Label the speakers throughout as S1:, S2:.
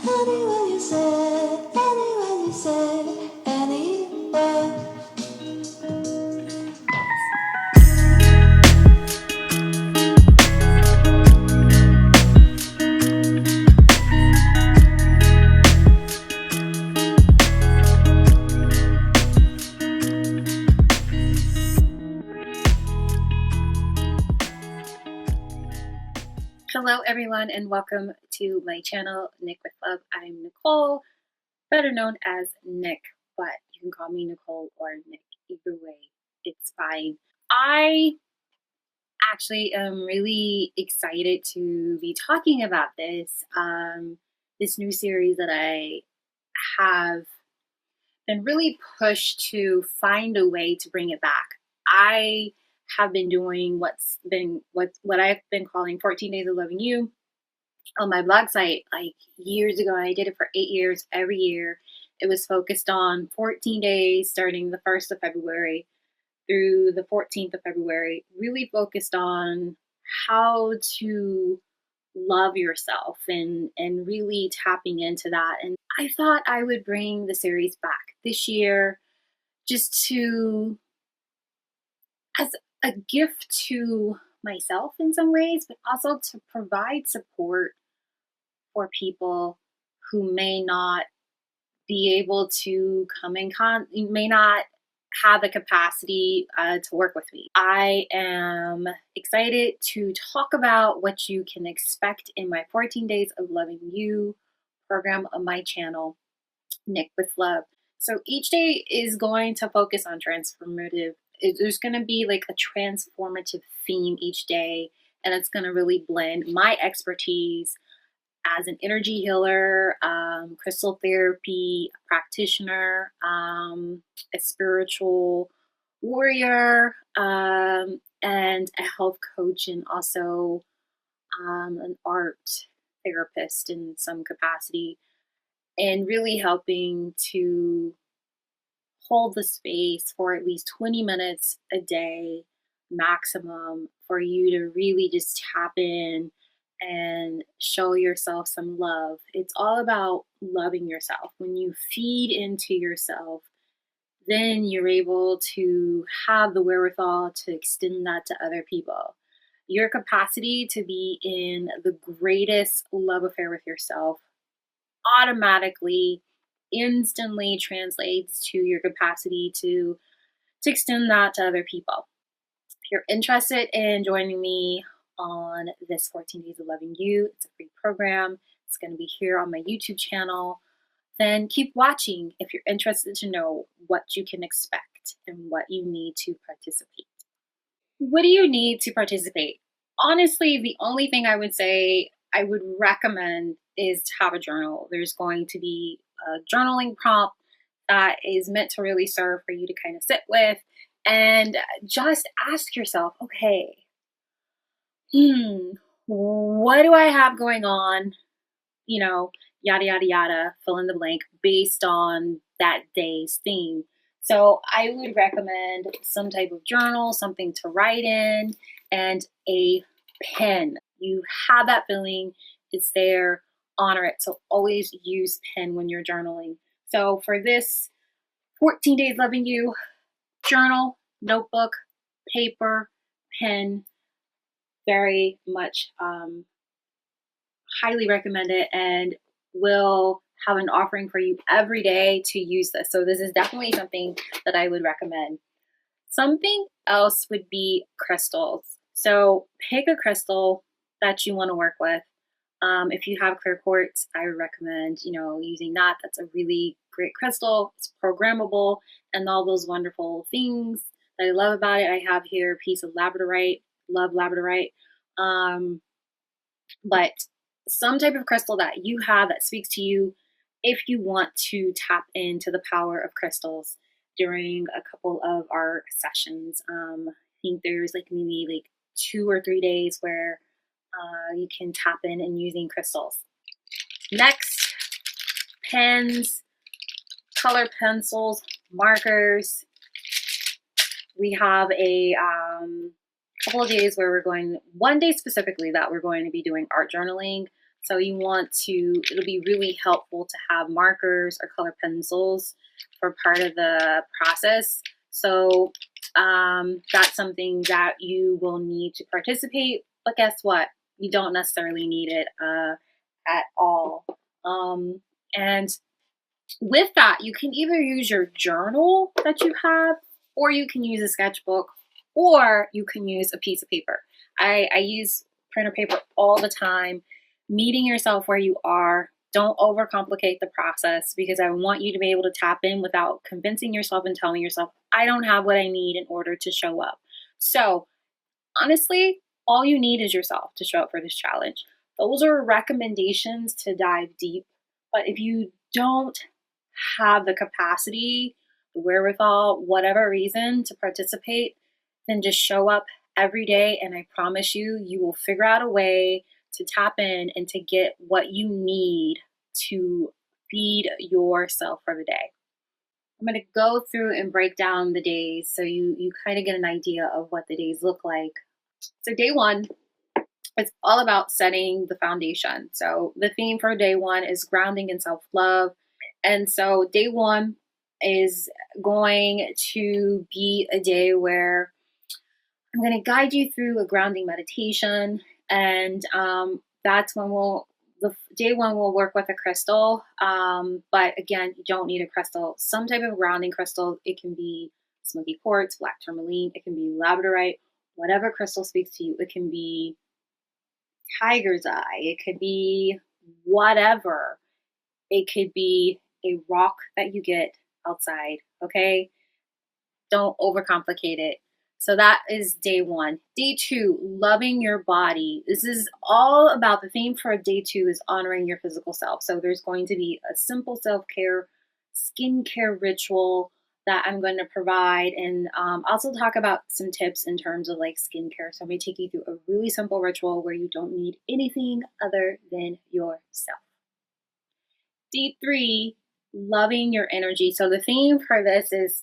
S1: Anyone you say, anyone you say, anywhere.
S2: Hello everyone and welcome to my channel, Nic With Love. I'm Nicole, better known as Nic, but you can call me Nicole or Nic. Either way, it's fine. I actually am really excited to be talking about this new series that I have been really pushed to find a way to bring it back. I have been doing what I've been calling 14 Days of Loving You on my blog site like years ago. I did it for 8 years. Every year it was focused on 14 days starting the 1st of February through the 14th of February, really focused on how to love yourself and really tapping into that. And I thought I would bring the series back this year just to as a gift to myself in some ways, but also to provide support for people who may not be able to may not have the capacity to work with me. I am excited to talk about what you can expect in my 14 Days of Loving You program on my channel, Nic With Love. So each day is going to focus on transformative. There's going to be like a transformative theme each day, and it's going to really blend my expertise as an energy healer, crystal therapy practitioner, a spiritual warrior, and a health coach, and also an art therapist in some capacity, and really helping to hold the space for at least 20 minutes a day maximum for you to really just tap in and show yourself some love. It's all about loving yourself. When you feed into yourself, then you're able to have the wherewithal to extend that to other people. Your capacity to be in the greatest love affair with yourself automatically, instantly translates to your capacity to extend that to other people. If you're interested in joining me on this 14 Days of Loving You, it's a free program. It's going to be here on my YouTube channel. Then keep watching if you're interested to know what you can expect and what you need to participate. What do you need to participate? Honestly, the only thing I would say I would recommend is to have a journal. There's going to be a journaling prompt that is meant to really serve for you to kind of sit with and just ask yourself, okay, what do I have going on? Yada, yada, yada, fill in the blank based on that day's theme. So I would recommend some type of journal, something to write in, and a pen. You have that feeling, it's there, honor it. So always use pen when you're journaling. So for this 14 Days Loving You, journal, notebook, paper, pen, very much highly recommend it, and will have an offering for you every day to use this. So this is definitely something that I would recommend. Something else would be crystals. So pick a crystal that you want to work with. If you have clear quartz, I would recommend, using that. That's a really great crystal. It's programmable and all those wonderful things that I love about it. I have here a piece of labradorite. Love labradorite. But some type of crystal that you have that speaks to you if you want to tap into the power of crystals during a couple of our sessions. I think there's maybe 2 or 3 days where you can tap in and using crystals. Next, pens, color pencils, markers. We have a couple of days where one day specifically that we're going to be doing art journaling. So you want to, it'll be really helpful to have markers or color pencils for part of the process. So that's something that you will need to participate. But guess what? You don't necessarily need it at all. And with that, you can either use your journal that you have, or you can use a sketchbook, or you can use a piece of paper. I use printer paper all the time. Meeting yourself where you are. Don't overcomplicate the process, because I want you to be able to tap in without convincing yourself and telling yourself, I don't have what I need in order to show up. So honestly, all you need is yourself to show up for this challenge. Those are recommendations to dive deep. But if you don't have the capacity, the wherewithal, whatever reason to participate, then just show up every day. And I promise you, you will figure out a way to tap in and to get what you need to feed yourself for the day. I'm going to go through and break down the days so you kind of get an idea of what the days look like. So day one, it's all about setting the foundation. So the theme for day one is grounding and self-love. And so day one is going to be a day where I'm going to guide you through a grounding meditation. And that's when the day one will work with a crystal. But again, you don't need a crystal. Some type of grounding crystal. It can be smoky quartz, black tourmaline. It can be labradorite, whatever crystal speaks to you. It can be tiger's eye. It could be whatever. It could be a rock that you get outside. Okay. Don't overcomplicate it. So that is day one. Day two, loving your body. This is all about, the theme for day two is honoring your physical self. So there's going to be a simple self-care, skincare ritual that I'm going to provide, and also talk about some tips in terms of like skincare. So I'm going to take you through a really simple ritual where you don't need anything other than yourself. Day three, loving your energy. So the theme for this is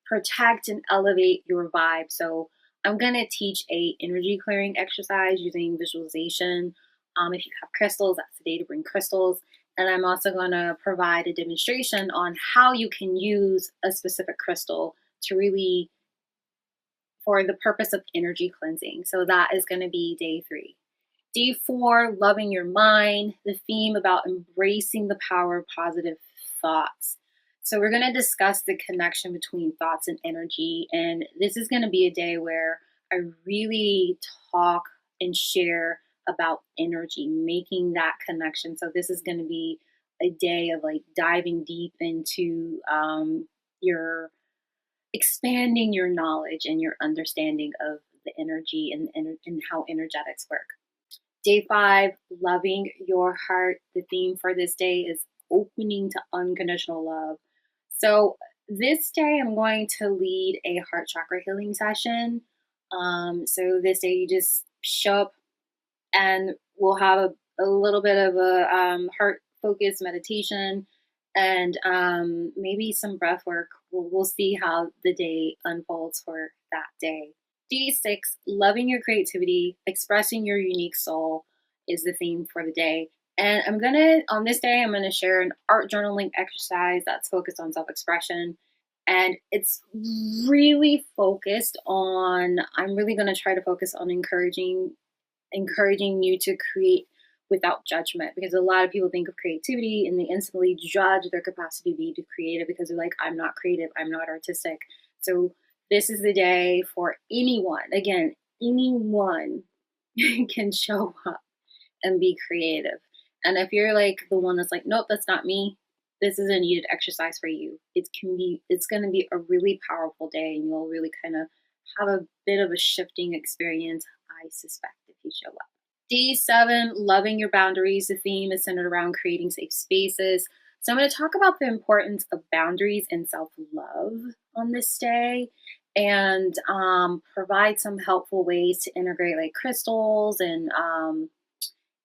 S2: protect and elevate your vibe. So I'm going to teach a energy clearing exercise using visualization. If you have crystals, that's the day to bring crystals. And I'm also going to provide a demonstration on how you can use a specific crystal to really, for the purpose of energy cleansing. So that is going to be day three. Day four, loving your mind, the theme about embracing the power of positive thoughts. So we're going to discuss the connection between thoughts and energy. And this is going to be a day where I really talk and share about energy, making that connection. So this is going to be a day of like diving deep into your expanding your knowledge and your understanding of the energy and how energetics work. Day five, loving your heart. The theme for this day is opening to unconditional love. So this day I'm going to lead a heart chakra healing session. So this day you just show up and we'll have a little bit of a heart focused meditation and maybe some breath work. We'll see how the day unfolds for that day. Day six, loving your creativity, expressing your unique soul is the theme for the day. And on this day, I'm going to share an art journaling exercise that's focused on self-expression. And it's really focused on, I'm really going to try to focus on encouraging you to create without judgment, because a lot of people think of creativity and they instantly judge their capacity to be creative because they're like, I'm not creative, I'm not artistic. So this is the day for anyone, again, anyone can show up and be creative. And if you're like the one that's like, nope, that's not me, this is a needed exercise for you. It's going to be a really powerful day, and you'll really kind of have a bit of a shifting experience, I suspect, if you show up. Day seven, loving your boundaries. The theme is centered around creating safe spaces. So I'm going to talk about the importance of boundaries and self-love on this day, and provide some helpful ways to integrate like crystals and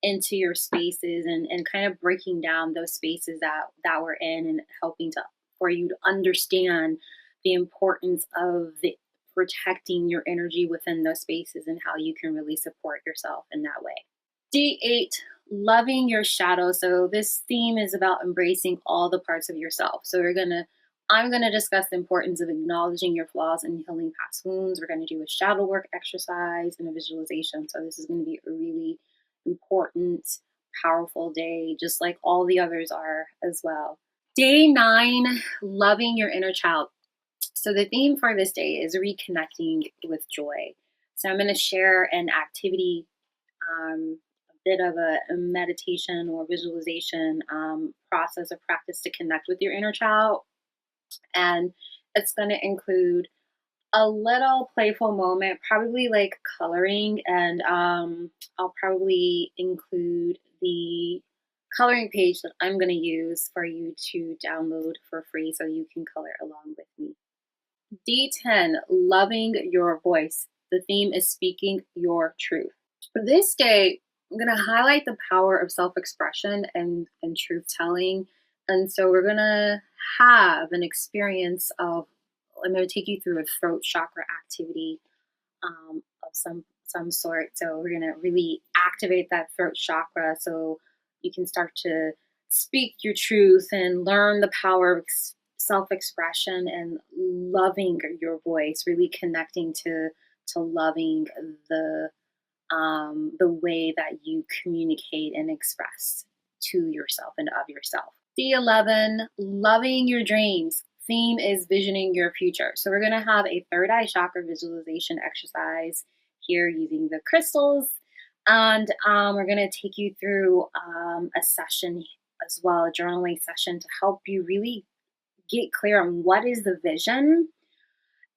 S2: into your spaces, and kind of breaking down those spaces that we're in, and helping for you to understand the importance of protecting your energy within those spaces and how you can really support yourself in that way. Day eight, loving your shadow. So this theme is about embracing all the parts of yourself. So I'm gonna discuss the importance of acknowledging your flaws and healing past wounds. We're gonna do a shadow work exercise and a visualization. So this is gonna be a really important, powerful day, just like all the others are as well. Day 9, loving your inner child. So the theme for this day is reconnecting with joy. So I'm going to share an activity, a bit of a meditation or visualization process or practice to connect with your inner child. And it's going to include a little playful moment, probably like coloring. And I'll probably include the coloring page that I'm going to use for you to download for free so you can color along with me. D10, loving your voice. The theme is speaking your truth. For this day, I'm going to highlight the power of self expression and truth telling. And so we're going to have an experience of, I'm going to take you through a throat chakra activity of some sort. So we're going to really activate that throat chakra so you can start to speak your truth and learn the power of self-expression and loving your voice, really connecting to loving the way that you communicate and express to yourself and of yourself. D11, loving your dreams. Theme is visioning your future. So we're going to have a third eye chakra visualization exercise here using the crystals. And we're going to take you through a session as well, a journaling session to help you really get clear on what is the vision.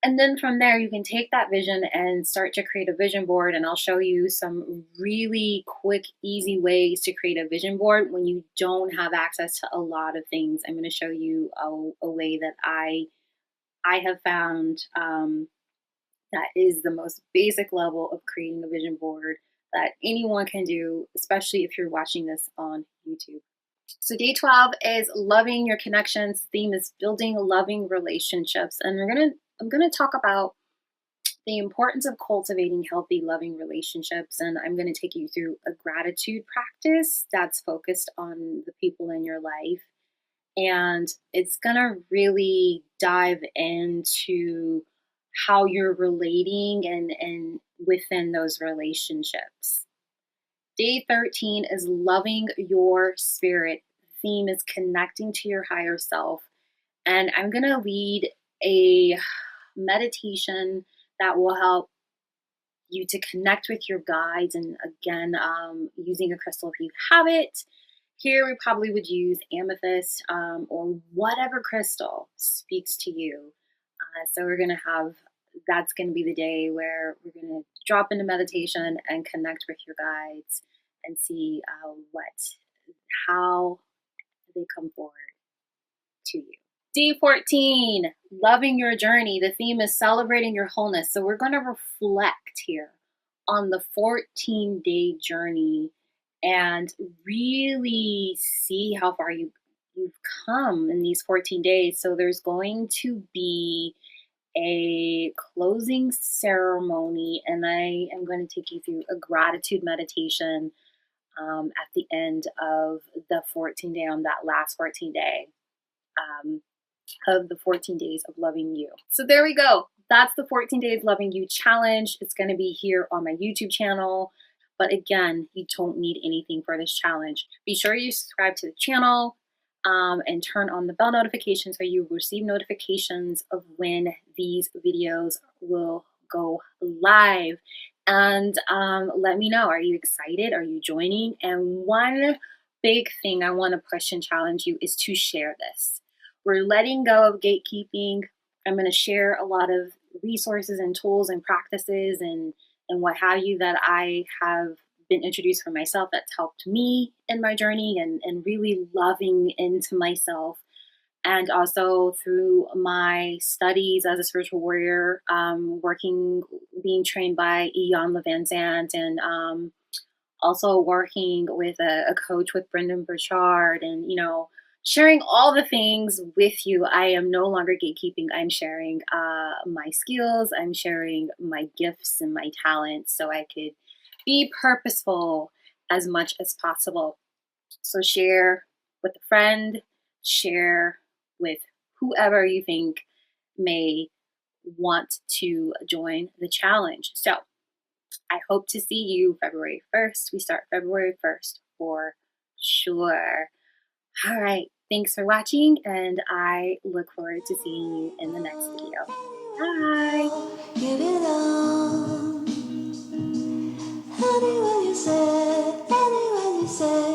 S2: And then from there, you can take that vision and start to create a vision board. And I'll show you some really quick, easy ways to create a vision board when you don't have access to a lot of things. I'm going to show you a way that I have found that is the most basic level of creating a vision board that anyone can do, especially if you're watching this on YouTube. So day 12 is loving your connections. Theme is building loving relationships. And I'm gonna talk about the importance of cultivating healthy, loving relationships. And I'm gonna take you through a gratitude practice that's focused on the people in your life. And it's gonna really dive into how you're relating and within those relationships. Day 13 is loving your spirit. The theme is connecting to your higher self. And I'm going to lead a meditation that will help you to connect with your guides. And again, using a crystal if you have it. Here we probably would use amethyst or whatever crystal speaks to you. So we're going to have, that's going to be the day where we're going to drop into meditation and connect with your guides and see how they come forward to you. D14, loving your journey. The theme is celebrating your wholeness. So we're going to reflect here on the 14-day journey and really see how far you've come in these 14 days. So there's going to be a closing ceremony, and I am going to take you through a gratitude meditation at the end of the 14 day, on that last 14 day of the 14 days of loving you. So there we go. That's the 14 days loving you challenge. It's going to be here on my YouTube channel. But again, you don't need anything for this challenge. Be sure you subscribe to the channel and turn on the bell notification so you receive notifications of when these videos will go live. And let me know, are you excited? Are you joining? And one big thing I want to push and challenge you is to share this. We're letting go of gatekeeping. I'm going to share a lot of resources and tools and practices and what have you that I have been introduced for myself that's helped me in my journey and really loving into myself. And also through my studies as a spiritual warrior, being trained by Ian Levan Sant, and also working with a coach with Brendan Burchard, and sharing all the things with you. I am no longer gatekeeping. I'm sharing my skills. I'm sharing my gifts and my talents so I could be purposeful as much as possible. So share with a friend, share with whoever you think may want to join the challenge. So I hope to see you February 1st. We start February 1st for sure. All right. Thanks for watching, and I look forward to seeing you in the next video. Bye.
S1: Give it on. Anyone you say, anyone you say.